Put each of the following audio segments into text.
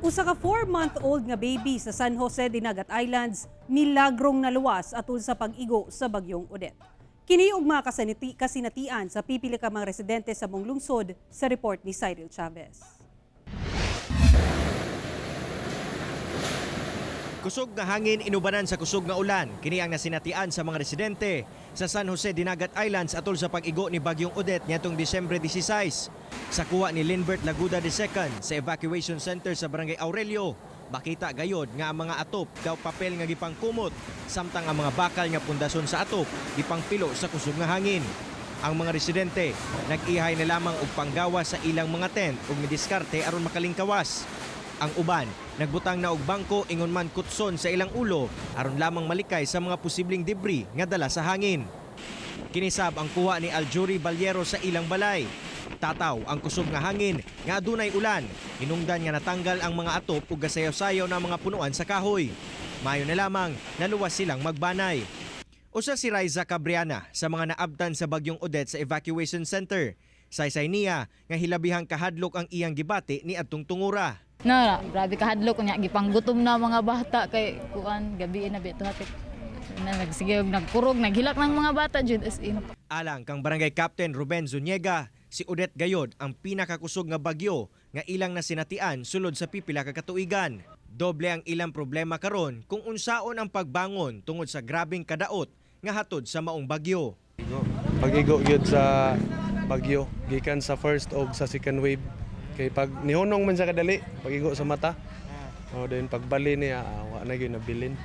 Usa ka 4-month-old nga baby sa San Jose, Dinagat Islands, milagrong naluwas atol sa pag-igo sa Bagyong Odette. Kini ug mga kasinatian sa pipili ka mga residente sa mong lungsod sa report ni Cyril Chavez. Kusog nga hangin inubanan sa kusog nga ulan, kini ang nasinatian sa mga residente sa San Jose, Dinagat Islands atol sa pag-igo ni Bagyong Odette niadtong Disyembre 16. Sa kuha ni Linbert Laguda II sa evacuation center sa Barangay Aurelio, makita gayod nga ang mga atop daw papel nga gipangkumot, samtang ang mga bakal nga pundasyon sa atop gipangpilo sa kusog nga hangin. Ang mga residente nag-ihay na lamang og panggawas sa ilang mga tent ug midiskarte aron makalingkawas. Ang uban, nagbutang na og bangko ingon man kutson sa ilang ulo aron lamang malikay sa mga posibleng debris nga dala sa hangin. Kinisab ang kuha ni Aljuri Balyero sa ilang balay. Tataw ang kusog nga hangin nga adunay ulan. Hinungdan nga natanggal ang mga atop ug gasayaw-sayaw na mga punuan sa kahoy. Mayo na lamang naluwas silang magbanay. Usa si Raiza Cabriana sa mga naabtan sa Bagyong Odette sa evacuation center. Saysay niya nga hilabihang kahadlok ang iyang gibati ni adtong tungura. Grabe kahadlok niya gipanggutom na mga bata kay kuan gabi na bito hatik. Nagsige nagkurog naghilak ng mga bata jud as in. Alang kang Barangay Captain Ruben Zuniega, si Odette gayod ang pinakakusog nga bagyo nga ilang nasinatian sulod sa pipila ka katuigan. Doble ang ilang problema karon kung unsaon ang pagbangon tungod sa grabeng kadaot nga hatod sa maong bagyo. Pag-igo gyud sa bagyo gikan sa first og sa second wave. Kay pag nihunong man sa kadali, pag-igo sa mata. O then pagbali niya, wa na gyud nabilin.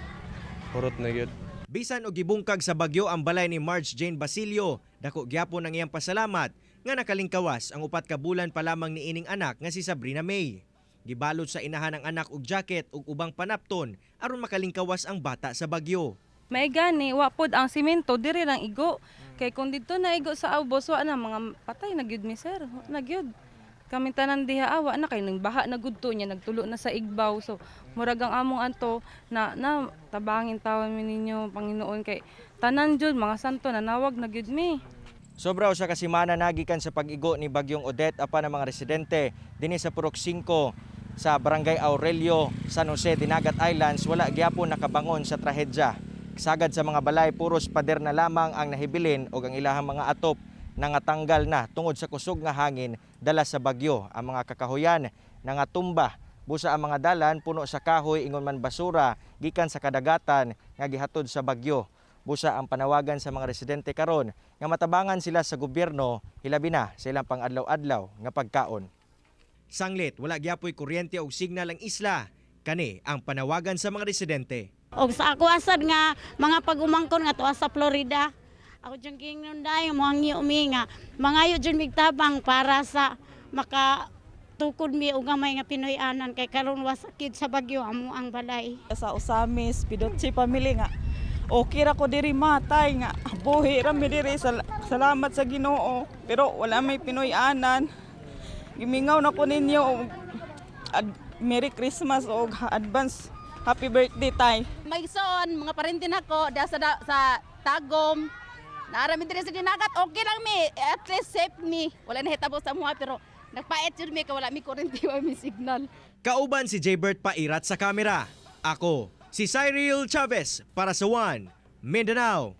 Kurot na gyud. Bisan og gibungkag sa bagyo ang balay ni Marge Jane Basilio, dako gyapon ang iyang pasalamat nga nakalingkawas ang 4 ka bulan pa lamang ni ining anak nga si Sabrina May. Gibalot sa inahan ang anak og jacket ug ubang panapton aron makalingkawas ang bata sa bagyo. May gani, wa pod ang simento diri lang igo. Kay kung dito na igo sa Aubos, wa na mga patay na gyud mi sir. Na gyud. Kami tanan diha awa na kay nang baha na gudto niya nagtulo na sa igbaw. So murag ang among anto na tabangin tawon mi ninyo Panginoon kay tanan jud mga santo nanawag na gyud mi. Sobra usa ka semana nagikan sa pag-igo ni Bagyong Odette apan ang mga residente dinhi sa Purok 5 sa Barangay Aurelio, San Jose, Dinagat Islands wala gyapon nakabangon sa trahedya. Sagad sa mga balay puros pader na lamang ang nahibilin ug ang ilahang mga atop nangatanggal na tungod sa kusog nga hangin dala sa bagyo. Ang mga kakahuyan nangatumba, busa ang mga dalan puno sa kahoy ingon man basura gikan sa kadagatan nga gihatod sa bagyo. Busa ang panawagan sa mga residente karon nga matabangan sila sa gobyerno hilabi na sa ilang pang-adlaw-adlaw nga pagkaon. Sanglit, wala gyapoy kuryente og signal ang isla. Kani ang panawagan sa mga residente. Og sa ako asad nga mga pag-umangkon nga tuwa sa Florida. Ako dyan kinunday, muhangyo mi nga, mangayo dyan migtabang para sa makatukod mi o gamay nga Pinoy-anan kay karon wasakid sa bagyo amo ang balay. Sa Usamis, Pidotsi family nga, okay ra ko diri matay nga, buhi ra mi diri, salamat sa Ginoo, pero wala may Pinoy-anan. Gimingaw na ko ninyo, Merry Christmas o advance Happy birthday tay. May son, mga parintin ako, sa Tagom, naaramin din sa Dinagat, okay lang mi, at least safe mi. Wala na hitabo sa mga pero nagpait yun mi, wala mi kurente, wala mi signal. Kauban si Jaybert Pairat sa kamera. Ako, si Cyril Chavez para sa One Mindanao.